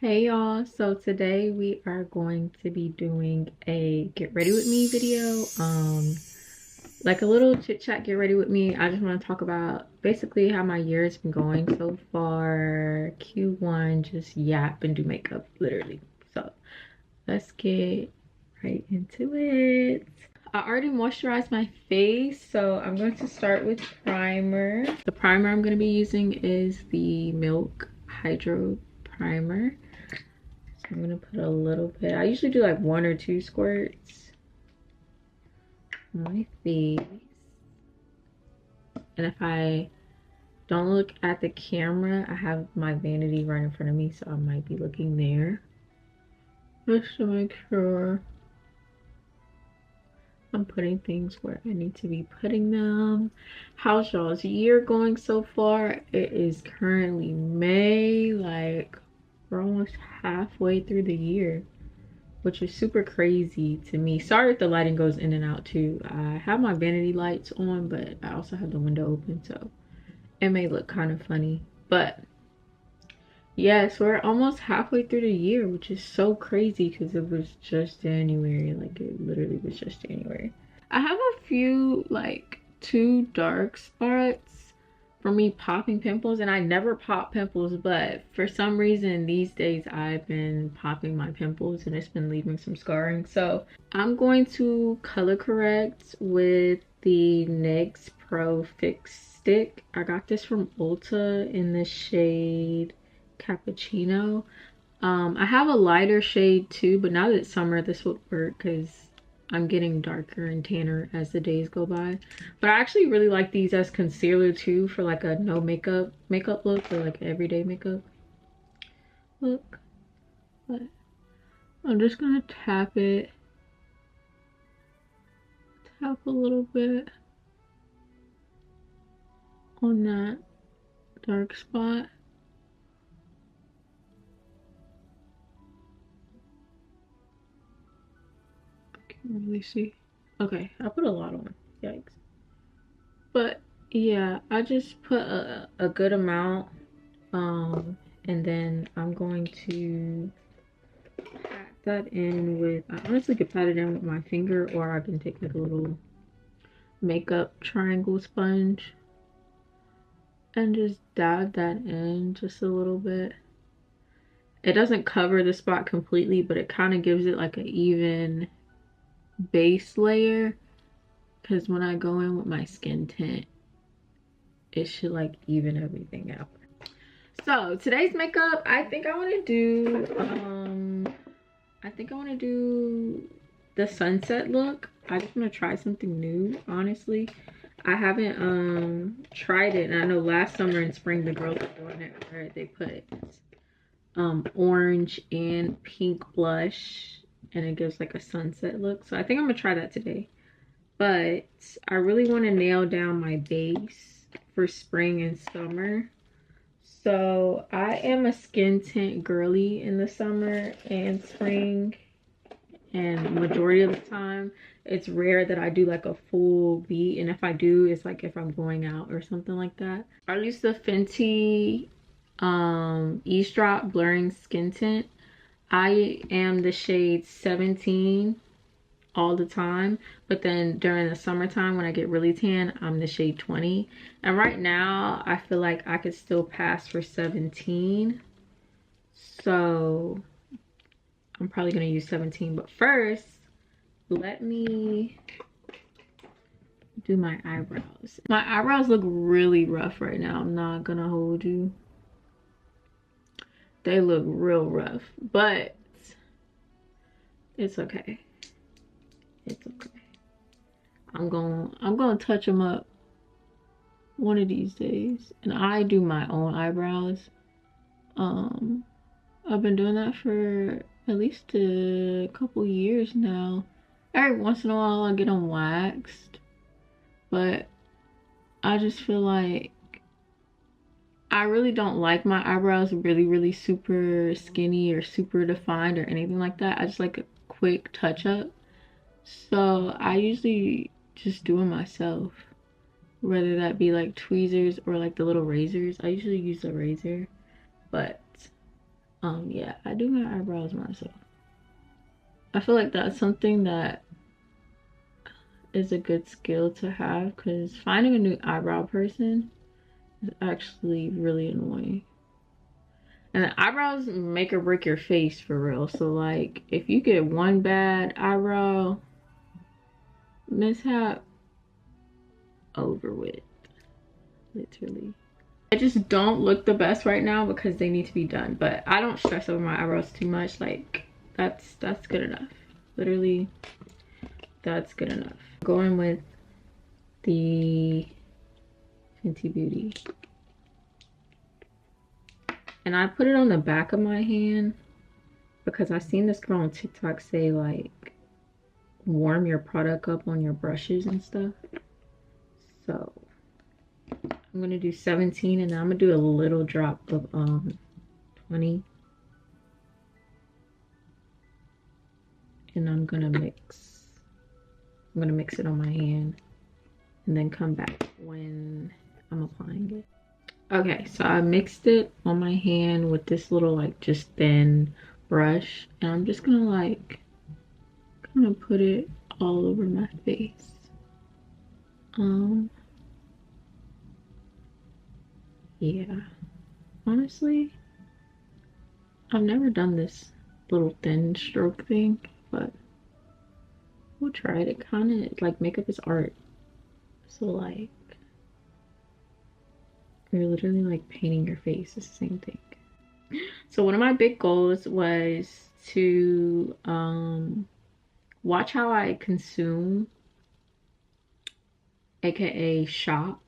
Hey y'all, so today we are going to be doing a get ready with me video, like a little chit chat get ready with me. I just want to talk about basically how my year has been going so far. Q1, just yap and do makeup literally. So let's get right into it. I already moisturized my face, so I'm going to start with primer. The primer I'm going to be using is the Milk Hydro Primer. I'm gonna put a little bit. I usually do like 1 or 2 squirts on my face. And if I don't look at the camera, I have my vanity right in front of me, so I might be looking there. Just to make sure I'm putting things where I need to be putting them. How's y'all's year going so far? It is currently May, like we're almost halfway through the year, which is super crazy to me. Sorry if the lighting goes in and out too. I have my vanity lights on, but I also have the window open, so it may look kind of funny. But yes, we're almost halfway through the year, which is so crazy because it was just January. Like, it literally was just January. I have a few, like, 2 dark spots for me popping pimples, and I never pop pimples, but for some reason these days I've been popping my pimples and it's been leaving some scarring. So I'm going to color correct with the NYX Pro Fix Stick. I got this from Ulta in the shade Cappuccino. I have a lighter shade too, but now that it's summer this would work because I'm getting darker and tanner as the days go by. But I actually really like these as concealer too, for like a no makeup look, or like everyday makeup look. But I'm just gonna tap a little bit on that dark spot. Can't really see. Okay, I put a lot on. Yikes. But yeah, I just put a good amount, and then I'm going to pat that in with, I honestly could pat it in with my finger, or I can take like a little makeup triangle sponge and just dab that in just a little bit. It doesn't cover the spot completely, but it kind of gives it like an even base layer, because when I go in with my skin tint, it should like even everything out. So today's makeup, I think I want to do the sunset look. I just want to try something new, honestly. I haven't tried it, and I know last summer and spring the girls were doing it where they put orange and pink blush and it gives like a sunset look. So I think I'm gonna try that today. But I really want to nail down my base for spring and summer. So I am a skin tint girly in the summer and spring, and majority of the time it's rare that I do like a full beat, and if I do, it's like if I'm going out or something like that. I use the Fenty Eavesdrop blurring skin tint. I am the shade 17 all the time, but then during the summertime when I get really tan, I'm the shade 20. And right now I feel like I could still pass for 17, so I'm probably gonna use 17. But first, let me do my eyebrows. My eyebrows look really rough right now, I'm not gonna hold you. They look real rough, but it's okay. It's okay. I'm gonna touch them up one of these days. And I do my own eyebrows. I've been doing that for at least a couple years now. Every once in a while I get them waxed, but I just feel like I really don't like my eyebrows really super skinny or super defined or anything like that. I just like a quick touch up. So I usually just do it myself, whether that be like tweezers or like the little razors. I usually use a razor, but Yeah, I do my eyebrows myself. I feel like that's something that is a good skill to have, because finding a new eyebrow person is actually really annoying. And the eyebrows make or break your face for real. So like if you get one bad eyebrow mishap, over with, literally. I just don't look the best right now because they need to be done, but I don't stress over my eyebrows too much. Like that's good enough. Literally, that's good enough. Going with the Fenty Beauty, and I put it on the back of my hand because I seen this girl on TikTok say like warm your product up on your brushes and stuff. So I'm gonna do 17, and then I'm gonna do a little drop of 20, and I'm gonna mix it on my hand and then come back when I'm applying it. Okay, so I mixed it on my hand with this little like just thin brush, and I'm just gonna like kind of put it all over my face. Yeah, honestly, I've never done this little thin stroke thing, but we'll try it. It kind of like makeup is art, so like you're literally like painting your face. It's the same thing. So one of my big goals was to watch how I consume, aka shop,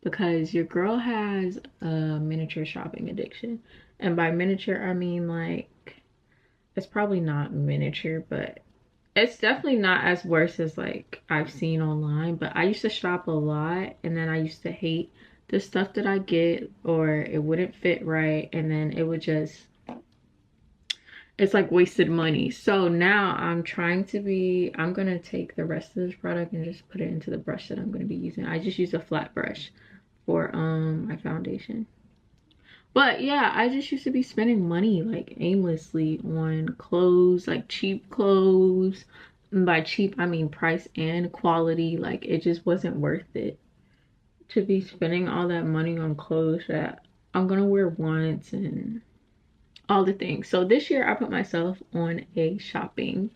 because your girl has a miniature shopping addiction. And by miniature I mean like it's probably not miniature, but it's definitely not as worse as like I've seen online. But I used to shop a lot, and then I used to hate the stuff that I get, or it wouldn't fit right, and then it would just, it's like wasted money. So now I'm trying to be, I'm gonna take the rest of this product and just put it into the brush that I'm gonna be using. I just use a flat brush for my foundation. But yeah, I just used to be spending money like aimlessly on clothes, like cheap clothes. And by cheap I mean price and quality. Like it just wasn't worth it to be spending all that money on clothes that I'm gonna wear once and all the things. So this year I put myself on a shopping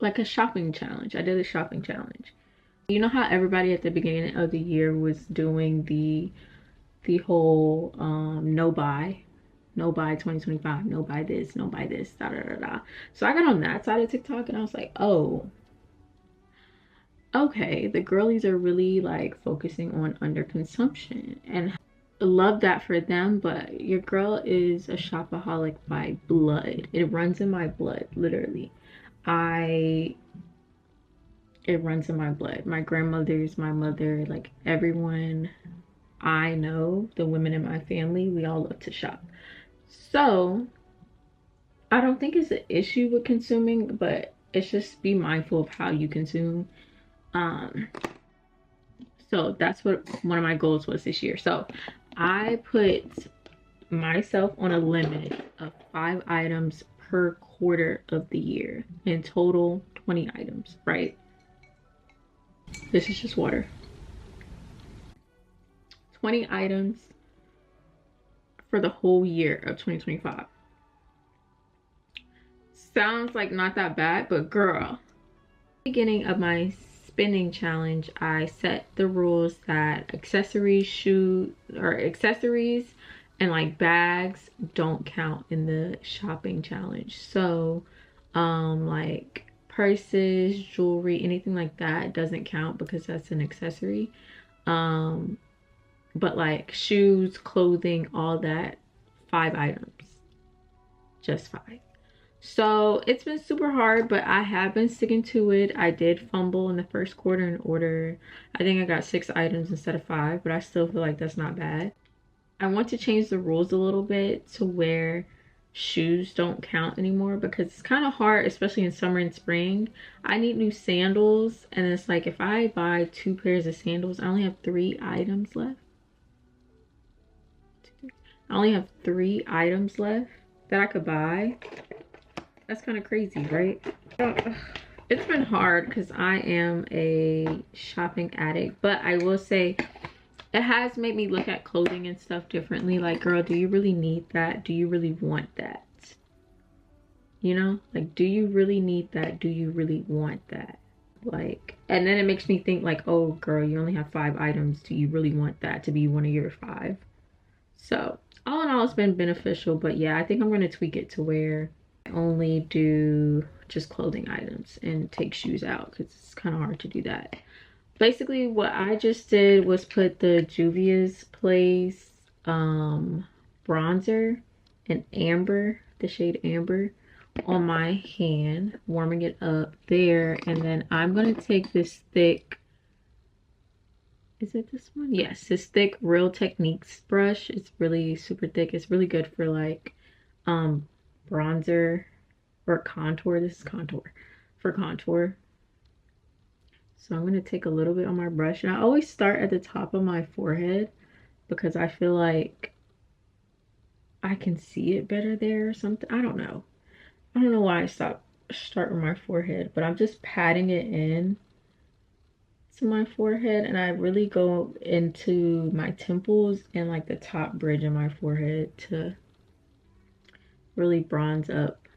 like a shopping challenge. I did a shopping challenge. You know how everybody at the beginning of the year was doing the whole no buy 2025, no buy this, no buy this, da da da da. So I got on that side of TikTok and I was like, oh, okay, the girlies are really like focusing on underconsumption, and love that for them. But your girl is a shopaholic by blood. It runs in my blood, literally. It runs in my blood. My grandmother's, my mother, like everyone I know, the women in my family, we all love to shop. So I don't think it's an issue with consuming, but it's just be mindful of how you consume. So that's what one of my goals was this year. So I put myself on a limit of 5 items per quarter of the year. In total, 20 items, right? This is just water. 20 items for the whole year of 2025. Sounds like not that bad, but girl, beginning of my spending challenge, I set the rules that accessories and like bags don't count in the shopping challenge. So like purses, jewelry, anything like that doesn't count because that's an accessory. But like shoes, clothing, all that, 5 items, just 5. So it's been super hard, but I have been sticking to it. I did fumble in the first quarter and order, I think I got 6 items instead of 5, but I still feel like that's not bad. I want to change the rules a little bit to where shoes don't count anymore, because it's kind of hard, especially in summer and spring. I need new sandals, and it's like if I buy 2 pairs of sandals, I only have 3 items left. I only have 3 items left that I could buy. That's kind of crazy, right? It's been hard because I am a shopping addict, but I will say it has made me look at clothing and stuff differently. Like, girl, do you really need that? Do you really want that? You know, like, do you really need that? Do you really want that? Like, and then it makes me think like, oh girl, you only have 5 items. Do you really want that to be one of your 5? So all in all, it's been beneficial. But yeah, I think I'm going to tweak it to where I only do just clothing items and take shoes out because it's kind of hard to do that. Basically what I just did was put the Juvia's Place bronzer in amber, the shade amber, on my hand, warming it up there. And then I'm going to take this thick, is it this one? Yes, this thick Real Techniques brush. It's really super thick. It's really good for like bronzer or contour. This is contour, for contour. So I'm going to take a little bit on my brush, and I always start at the top of my forehead because I feel like I can see it better there or something. I don't know why I start with my forehead, but I'm just patting it in to my forehead, and I really go into my temples and like the top bridge of my forehead to really bronze up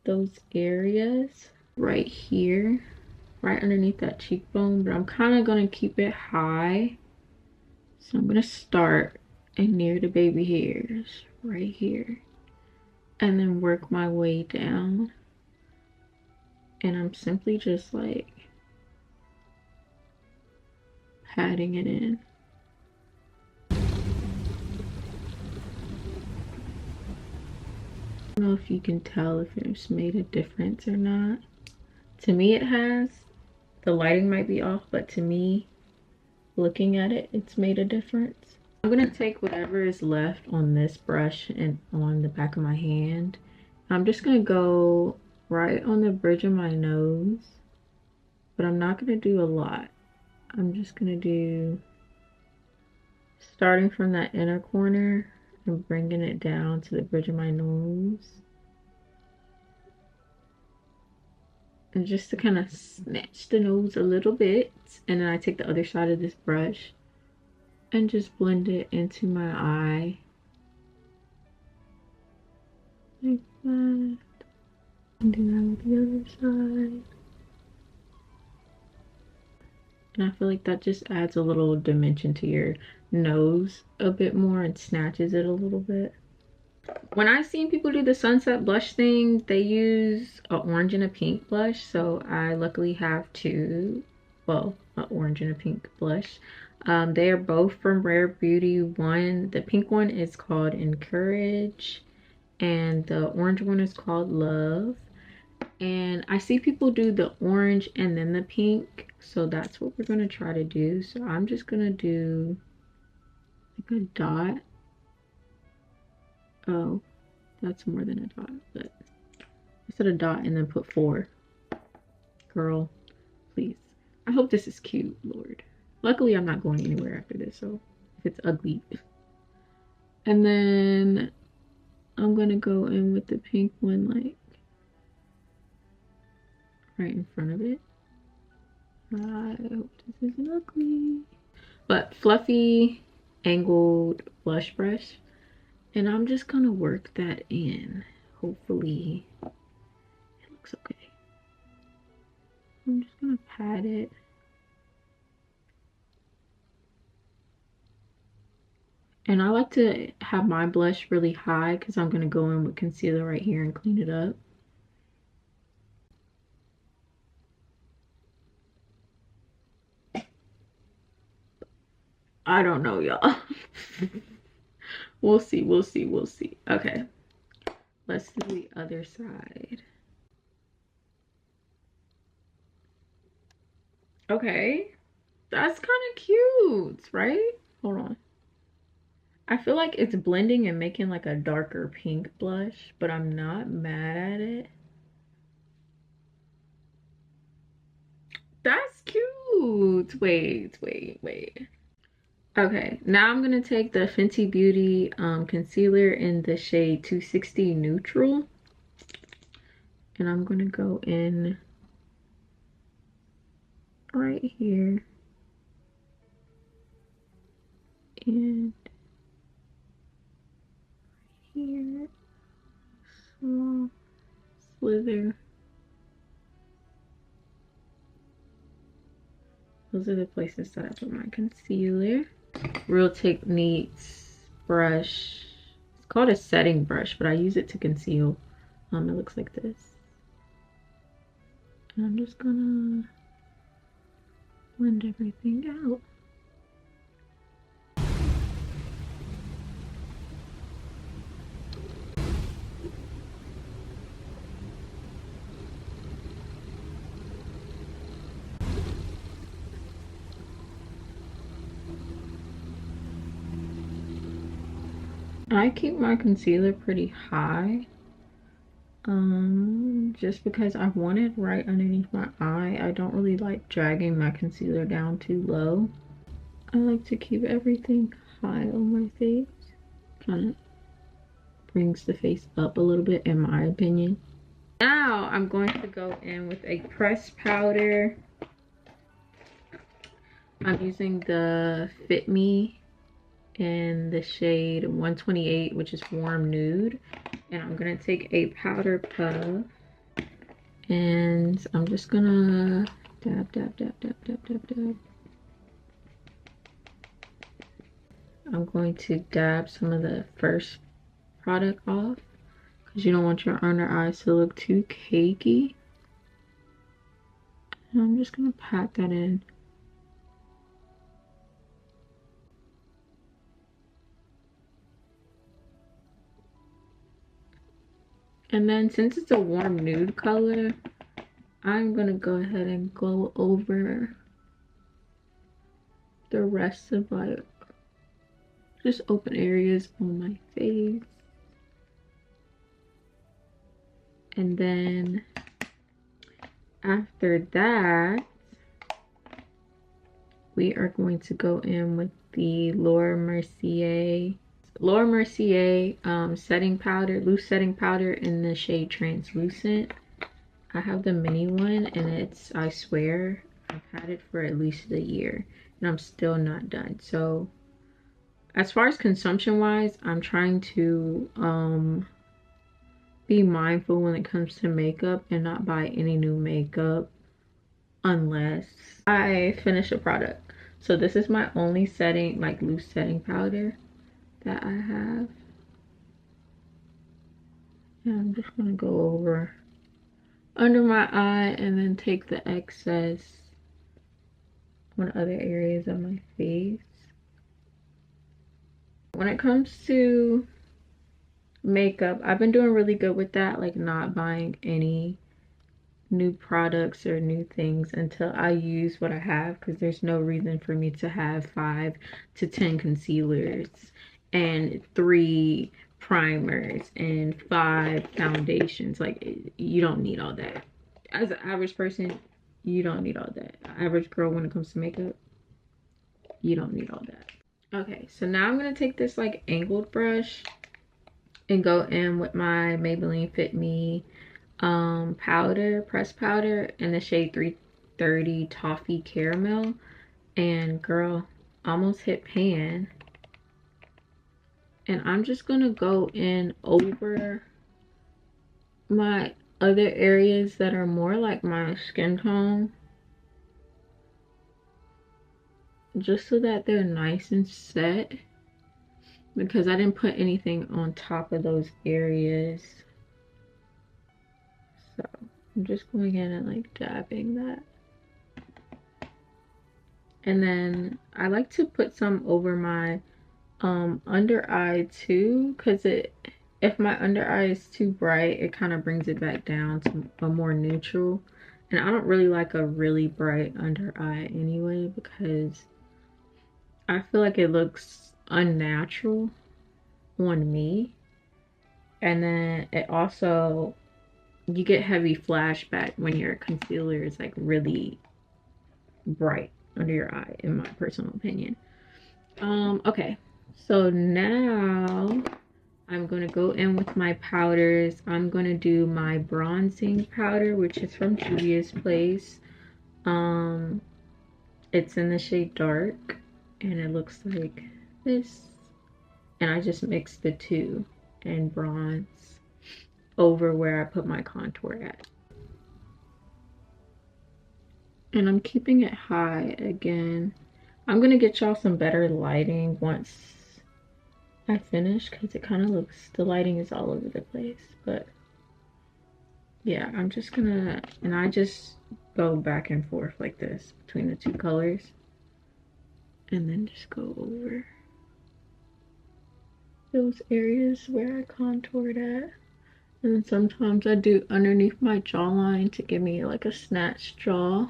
those areas right here, right underneath that cheekbone. But I'm kind of going to keep it high, so I'm going to start near the baby hairs right here and then work my way down. And I'm simply just like patting it in. I don't know if you can tell if it's made a difference or not. To me it has. The lighting might be off, but to me, looking at it, it's made a difference. I'm gonna take whatever is left on this brush and on the back of my hand. I'm just gonna go right on the bridge of my nose, but I'm not gonna do a lot. I'm just gonna do, starting from that inner corner and bringing it down to the bridge of my nose. And just to kind of snatch the nose a little bit. And then I take the other side of this brush and just blend it into my eye. Like that. And do that with the other side. And I feel like that just adds a little dimension to your nose a bit more and snatches it a little bit. When I've seen people do the sunset blush thing, they use an orange and a pink blush. So I luckily have 2, well, an orange and a pink blush. They are both from Rare Beauty. The pink one is called Encourage, and the orange one is called Love. And I see people do the orange and then the pink, so that's what we're gonna try to do. So I'm just gonna do like a dot. Oh, that's more than a dot, but I said a dot and then put 4. Girl, please. I hope this is cute, Lord. Luckily, I'm not going anywhere after this, so if it's ugly. And then I'm gonna go in with the pink one, like right in front of it. I hope this isn't ugly. But fluffy, angled blush brush. And I'm just gonna work that in. Hopefully, it looks okay. I'm just gonna pat it. And I like to have my blush really high because I'm gonna go in with concealer right here and clean it up. I don't know, y'all. We'll see, we'll see, we'll see. Okay, let's do the other side. Okay, that's kind of cute, right? Hold on. I feel like it's blending and making like a darker pink blush, but I'm not mad at it. That's cute. Wait. Okay, now I'm gonna take the Fenty Beauty concealer in the shade 260 Neutral, and I'm gonna go in right here and here, small slither. Those are the places that I put my concealer. Real Techniques brush. It's called a setting brush, but I use it to conceal. It looks like this. And I'm just gonna blend everything out. I keep my concealer pretty high. Just because I want it right underneath my eye. I don't really like dragging my concealer down too low. I like to keep everything high on my face. Kind of brings the face up a little bit in my opinion. Now I'm going to go in with a pressed powder. I'm using the Fit Me in the shade 128, which is Warm Nude. And I'm gonna take a powder puff and I'm just gonna dab, dab, dab, dab, dab, dab, dab. I'm going to dab some of the first product off because you don't want your under eyes to look too cakey. And I'm just gonna pat that in. And then since it's a warm nude color, I'm gonna go ahead and go over the rest of like just open areas on my face. And then after that, we are going to go in with the Laura Mercier setting powder, loose setting powder in the shade Translucent. I have the mini one and it's, I swear, I've had it for at least a year and I'm still not done. So as far as consumption wise, I'm trying to be mindful when it comes to makeup and not buy any new makeup unless I finish a product. So this is my only setting, like loose setting powder that I have. And I'm just gonna go over under my eye and then take the excess on other areas of my face. When it comes to makeup, I've been doing really good with that, like not buying any new products or new things until I use what I have, because there's no reason for me to have 5 to 10 concealers and 3 primers and 5 foundations. Like, you don't need all that. As an average person, you don't need all that. Average girl, when it comes to makeup, you don't need all that. Okay, so now I'm gonna take this like angled brush and go in with my Maybelline Fit Me powder, pressed powder in the shade 330 Toffee Caramel. And girl, almost hit pan. And I'm just gonna go in over my other areas that are more like my skin tone, just so that they're nice and set, because I didn't put anything on top of those areas. So I'm just going in and like dabbing that. And then I like to put some over my under eye too, because if my under eye is too bright, it kind of brings it back down to a more neutral. And I don't really like a really bright under eye anyway, because I feel like it looks unnatural on me. And then it also, you get heavy flashback when your concealer is like really bright under your eye, in my personal opinion. Okay, so now I'm gonna go in with my powders. I'm gonna do my bronzing powder, which is from Juvia's Place. um it's in the shade dark, and it looks like this, and I just mixed the two and bronze over where I put my contour at. And I'm keeping it high again. I'm gonna get y'all some better lighting once I finish, because it kind of looks, the lighting is all over the place. But yeah, I'm just gonna, and I just go back and forth like this between the two colors, and then just go over those areas where I contoured at. And then sometimes I do underneath my jawline to give me like a snatched jaw.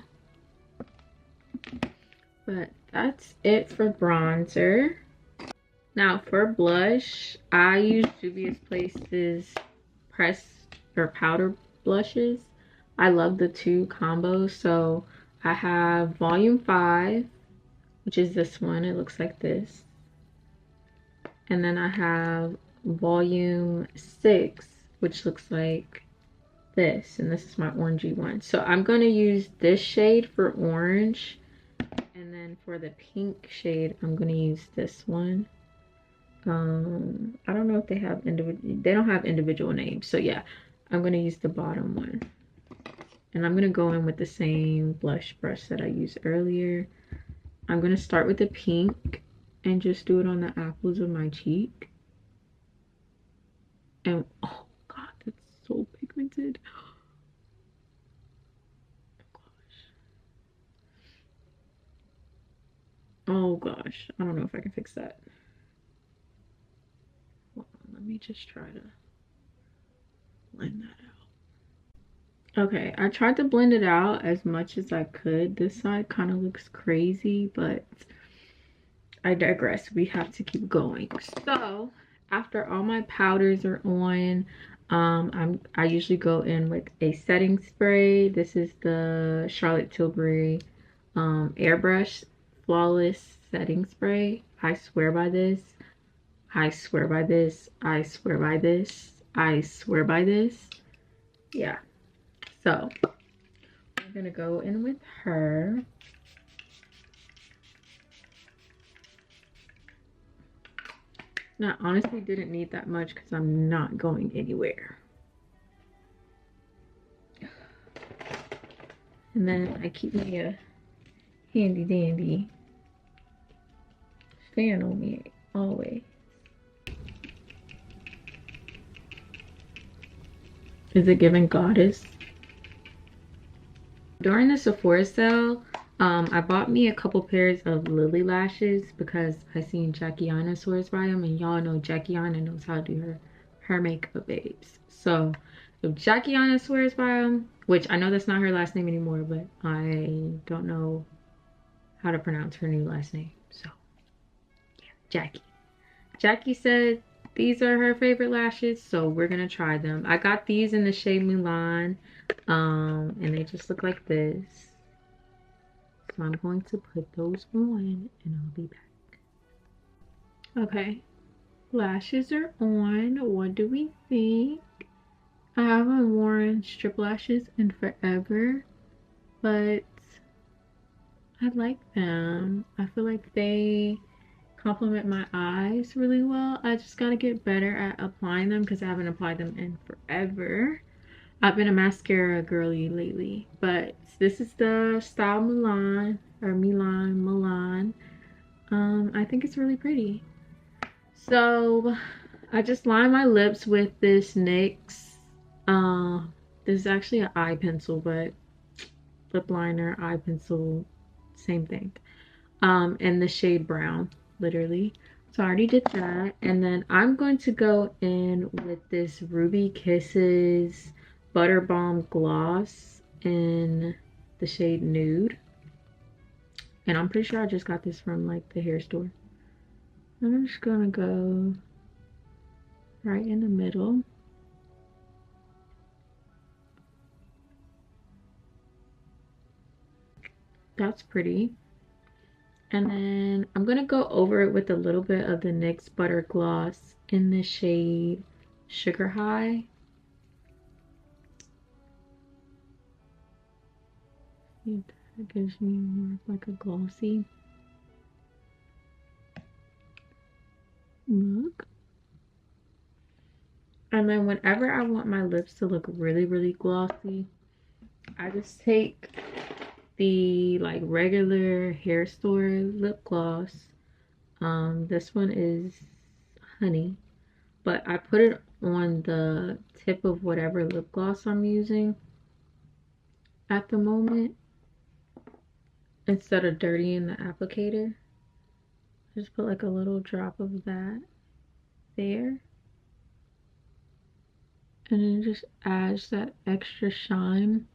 But that's it for bronzer. Now for blush, I use Juvia's Place's pressed or powder blushes. I love the two combos. So I have volume 5, which is this one. It looks like this. And then I have volume 6, which looks like this. And this is my orangey one. So I'm going to use this shade for orange. And then for the pink shade, I'm going to use this one. I don't know if they have they don't have individual names. So yeah, I'm going to use the bottom one. And I'm going to go in with the same blush brush that I used earlier. I'm going to start with the pink and just do it on the apples of my cheek. And oh god, that's so pigmented. Oh gosh, I don't know if I can fix that. Hold on, let me just try to blend that out. Okay, I tried to blend it out as much as I could. This side kind of looks crazy, but I digress. We have to keep going. So after all my powders are on, I usually go in with a setting spray. This is the Charlotte Tilbury airbrush flawless setting spray. I swear by this. I swear by this. I swear by this. I swear by this. Yeah. So I'm gonna go in with her. Now, honestly, didn't need that much because I'm not going anywhere. And then I keep me a handy dandy fan on me always. Is it giving goddess? During the Sephora sale, I bought me a couple pairs of Lily lashes because I seen Jackie Aina swears by them, and y'all know Jackie Aina knows how to do her makeup, babes. So if Jackie Aina swears by them, which I know that's not her last name anymore, but I don't know how to pronounce her new last name. So yeah, Jackie. Jackie said these are her favorite lashes, so we're gonna try them. I got these in the shade Mulan, and they just look like this. So I'm going to put those on and I'll be back. Okay, lashes are on. What do we think? I haven't worn strip lashes in forever, but I like them. I feel like they complement my eyes really well. I just gotta get better at applying them because I haven't applied them in forever. I've been a mascara girly lately, but this is the style Milan or Milan. I think it's really pretty. So I just line my lips with this NYX. This is actually an eye pencil, but lip liner, eye pencil, same thing. In the shade brown, literally. So I already did that, and then I'm going to go in with this Ruby Kisses Butter Balm Gloss in the shade Nude. And I'm pretty sure I just got this from like the hair store. And I'm just gonna go right in the middle. That's pretty. And then I'm gonna go over it with a little bit of the NYX Butter Gloss in the shade Sugar High. It gives me more of like a glossy look. And then whenever I want my lips to look really, really glossy, I just take the like regular hair store lip gloss. This one is honey, but I put it on the tip of whatever lip gloss I'm using at the moment instead of dirtying the applicator. Just put like a little drop of that there, and it just adds that extra shine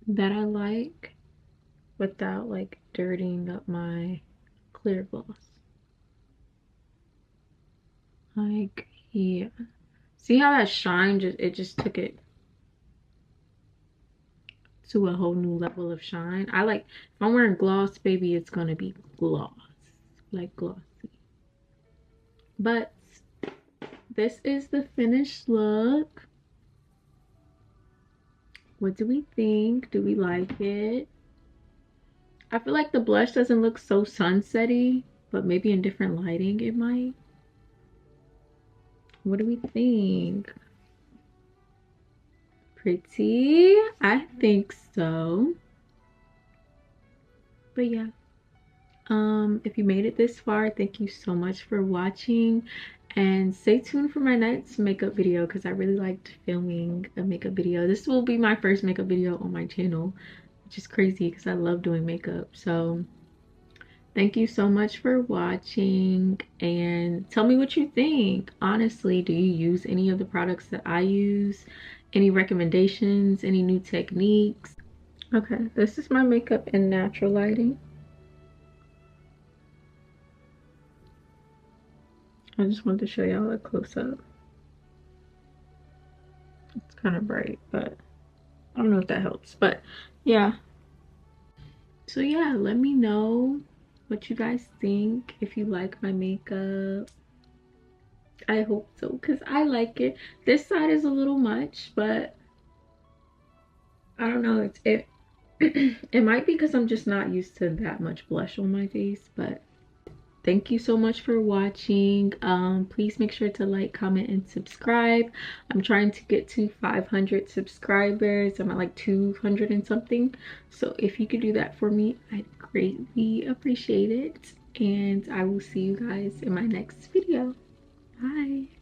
that I like without like dirtying up my clear gloss. Like, yeah, see how that shine just took it to a whole new level of shine. I like, if I'm wearing gloss, baby, it's gonna be gloss, like glossy. But this is the finished look. What do we think? Do we like it? I feel like the blush doesn't look so sunsetty, but maybe in different lighting it might. What do we think? Pretty? I think so. But yeah. If you made it this far, thank you so much for watching, and stay tuned for my next makeup video because I really liked filming a makeup video. This will be my first makeup video on my channel, which is crazy because I love doing makeup. So thank you so much for watching, and tell me what you think. Honestly, do you use any of the products that I use? Any recommendations? Any new techniques? Okay, this is my makeup in natural lighting. I just wanted to show y'all a close-up. It's kind of bright, but I don't know if that helps. But yeah. So yeah, let me know what you guys think. If you like my makeup, I hope so, because I like it. This side is a little much, but I don't know. It it might be because I'm just not used to that much blush on my face. But thank you so much for watching. Please make sure to like, comment, and subscribe. I'm trying to get to 500 subscribers. I'm at like 200 and something, so if you could do that for me, I'd greatly appreciate it, and I will see you guys in my next video. Bye.